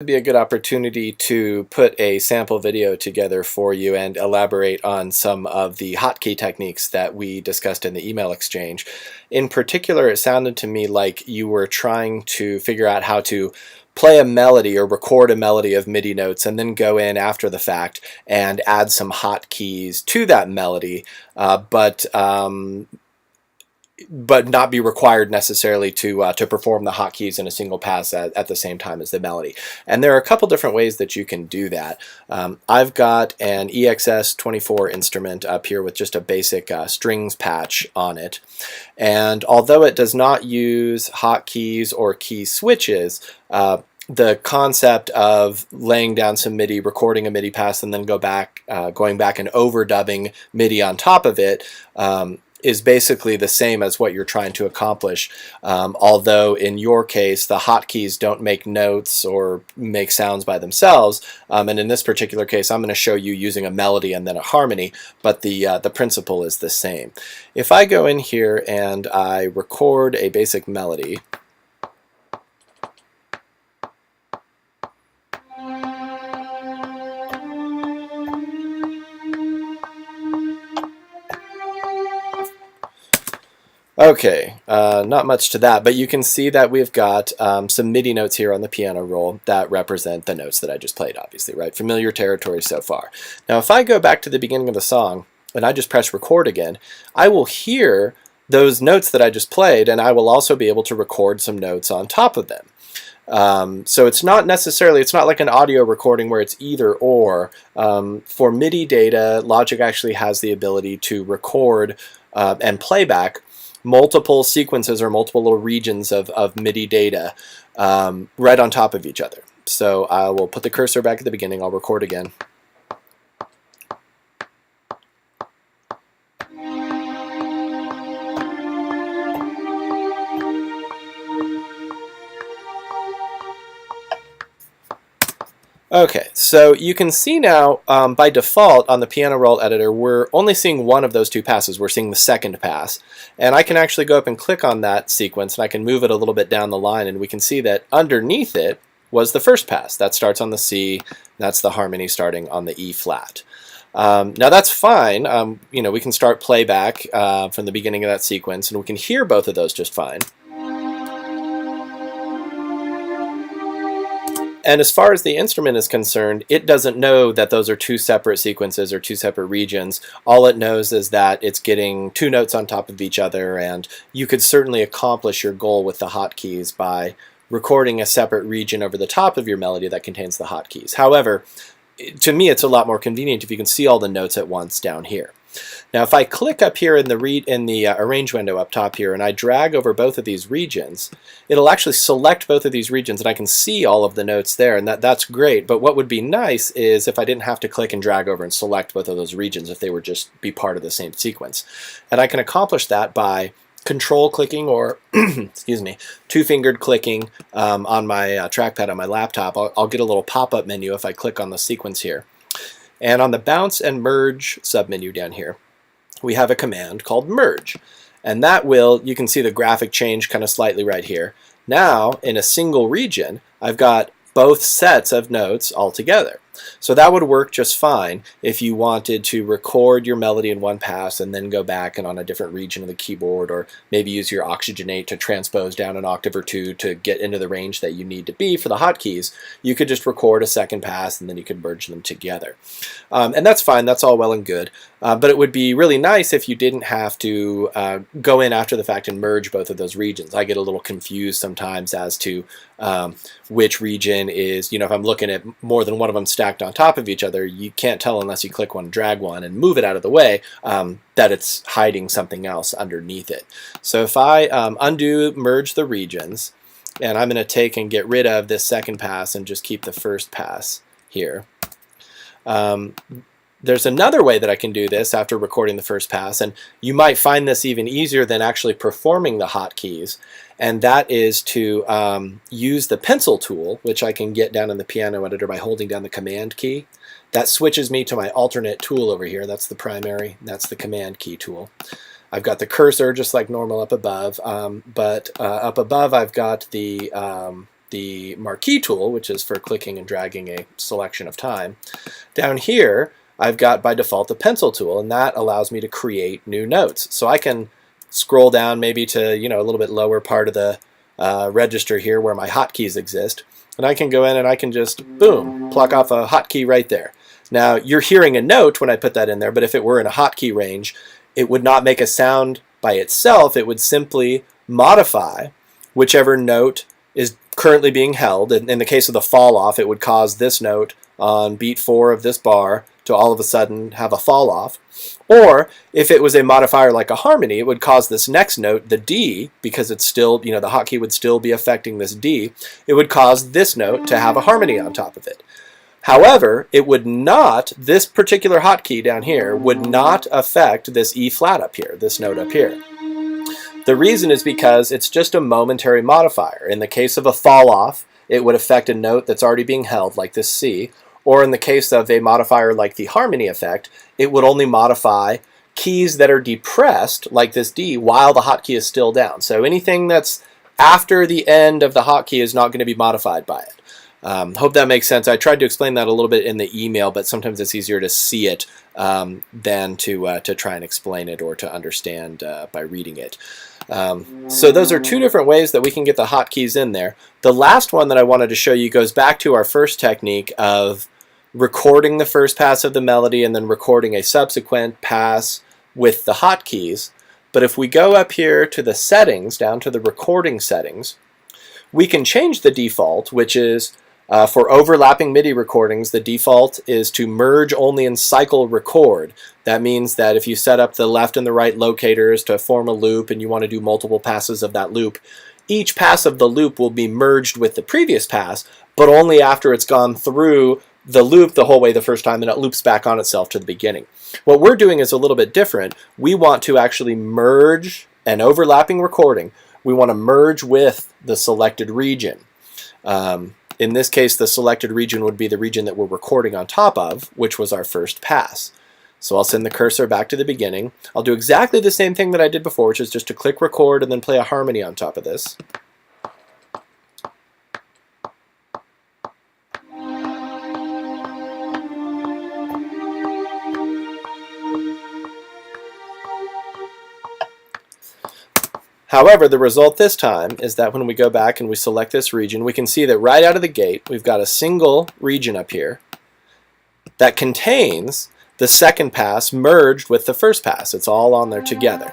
Would be a good opportunity to put a sample video together for you and elaborate on some of the hotkey techniques that we discussed in the email exchange. In particular, it sounded to me like you were trying to figure out how to play a melody or record a melody of MIDI notes and then go in after the fact and add some hotkeys to that melody, but not be required necessarily to perform the hotkeys in a single pass at the same time as the melody. And there are a couple different ways that you can do that. I've got an EXS24 instrument up here with just a basic strings patch on it. And although it does not use hotkeys or key switches, the concept of laying down some MIDI, recording a MIDI pass, and then going back and overdubbing MIDI on top of it is basically the same as what you're trying to accomplish, although in your case the hotkeys don't make notes or make sounds by themselves, and in this particular case I'm going to show you using a melody and then a harmony, but the principle is the same. If I go in here and I record a basic melody, okay, not much to that, but you can see that we've got some MIDI notes here on the piano roll that represent the notes that I just played, obviously, right? Familiar territory so far. Now, if I go back to the beginning of the song and I just press record again, I will hear those notes that I just played, and I will also be able to record some notes on top of them. So it's not like an audio recording where it's either or. For MIDI data, Logic actually has the ability to record and playback multiple sequences or multiple little regions of MIDI data right on top of each other. So I will put the cursor back at the beginning, I'll record again. Okay, so you can see now by default on the piano roll editor we're only seeing one of those two passes. We're seeing the second pass, and I can actually go up and click on that sequence and I can move it a little bit down the line, and we can see that underneath it was the first pass. That starts on the C, that's the harmony starting on the E flat. Now that's fine, you know, we can start playback from the beginning of that sequence and we can hear both of those just fine. And as far as the instrument is concerned, it doesn't know that those are two separate sequences or two separate regions. All it knows is that it's getting two notes on top of each other, and you could certainly accomplish your goal with the hotkeys by recording a separate region over the top of your melody that contains the hotkeys. However, to me it's a lot more convenient if you can see all the notes at once down here. Now if I click up here in the arrange window up top here and I drag over both of these regions, it'll actually select both of these regions and I can see all of the notes there, and that's great. But what would be nice is if I didn't have to click and drag over and select both of those regions, if they would just be part of the same sequence. And I can accomplish that by control clicking or excuse me, two-fingered clicking on my trackpad on my laptop. I'll get a little pop-up menu if I click on the sequence here. And on the bounce and merge submenu down here, we have a command called merge. And that will, you can see the graphic change kind of slightly right here. Now, in a single region, I've got both sets of notes all together. So that would work just fine if you wanted to record your melody in one pass and then go back and on a different region of the keyboard, or maybe use your oxygenate to transpose down an octave or two to get into the range that you need to be for the hotkeys. You could just record a second pass and then you could merge them together. And that's fine, that's all well and good. But it would be really nice if you didn't have to go in after the fact and merge both of those regions. I get a little confused sometimes as to which region is, you know, if I'm looking at more than one of them stacked on top of each other, you can't tell unless you click one, drag one, and move it out of the way that it's hiding something else underneath it. So if I undo merge the regions, and I'm going to take and get rid of this second pass and just keep the first pass here. There's another way that I can do this after recording the first pass, and you might find this even easier than actually performing the hotkeys, and that is to use the pencil tool, which I can get down in the piano editor by holding down the command key. That switches me to my alternate tool over here. That's the primary, that's the command key tool. I've got the cursor just like normal up above, but up above I've got the the marquee tool, which is for clicking and dragging a selection of time. Down here, I've got by default the pencil tool, and that allows me to create new notes. So I can scroll down maybe to a little bit lower part of the register here where my hotkeys exist, and I can go in and I can just, boom, pluck off a hotkey right there. Now, you're hearing a note when I put that in there, but if it were in a hotkey range, it would not make a sound by itself. It would simply modify whichever note is currently being held. In the case of the fall off, it would cause this note on beat 4 of this bar to all of a sudden have a fall off. Or if it was a modifier like a harmony, it would cause this next note, the D, because it's still, the hotkey would still be affecting this D, it would cause this note to have a harmony on top of it. However, it would not, this particular hotkey down here would not affect this E flat up here, this note up here. The reason is because it's just a momentary modifier. In the case of a fall off, it would affect a note that's already being held, like this C, or in the case of a modifier like the harmony effect, it would only modify keys that are depressed, like this D, while the hotkey is still down. So anything that's after the end of the hotkey is not going to be modified by it. Hope that makes sense. I tried to explain that a little bit in the email, but sometimes it's easier to see it than to try and explain it or to understand by reading it. So those are two different ways that we can get the hotkeys in there. The last one that I wanted to show you goes back to our first technique of recording the first pass of the melody and then recording a subsequent pass with the hotkeys. But if we go up here to the settings, down to the recording settings, we can change the default, which is for overlapping MIDI recordings, the default is to merge only and cycle record. That means that if you set up the left and the right locators to form a loop and you want to do multiple passes of that loop, each pass of the loop will be merged with the previous pass, but only after it's gone through the loop the whole way the first time and it loops back on itself to the beginning. What we're doing is a little bit different. We want to actually merge an overlapping recording. We want to merge with the selected region. In this case, the selected region would be the region that we're recording on top of, which was our first pass. So I'll send the cursor back to the beginning. I'll do exactly the same thing that I did before, which is just to click record and then play a harmony on top of this. However, the result this time is that when we go back and we select this region, we can see that right out of the gate, we've got a single region up here that contains the second pass merged with the first pass. It's all on there together.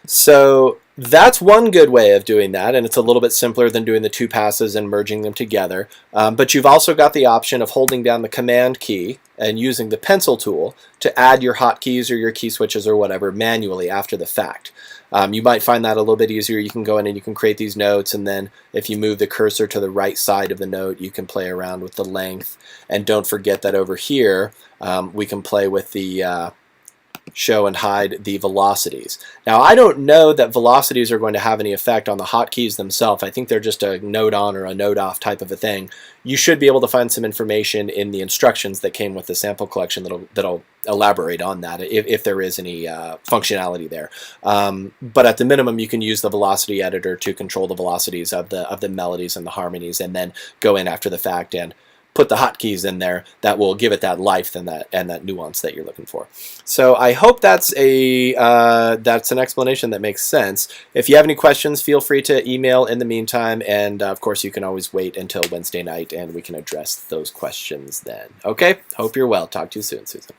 So that's one good way of doing that, and it's a little bit simpler than doing the two passes and merging them together. But you've also got the option of holding down the command key and using the pencil tool to add your hotkeys or your key switches or whatever manually after the fact. You might find that a little bit easier. You can go in and you can create these notes, and then if you move the cursor to the right side of the note, you can play around with the length. And don't forget that over here, we can play with the show and hide the velocities. Now, I don't know that velocities are going to have any effect on the hotkeys themselves. I think they're just a note on or a note off type of a thing. You should be able to find some information in the instructions that came with the sample collection that'll elaborate on that if there is any functionality there. But at the minimum, you can use the velocity editor to control the velocities of the melodies and the harmonies, and then go in after the fact and put the hotkeys in there that will give it that life and that nuance that you're looking for. So I hope that's an explanation that makes sense. If you have any questions, feel free to email in the meantime, and of course you can always wait until Wednesday night and we can address those questions then. Okay, hope you're well. Talk to you soon, Susan.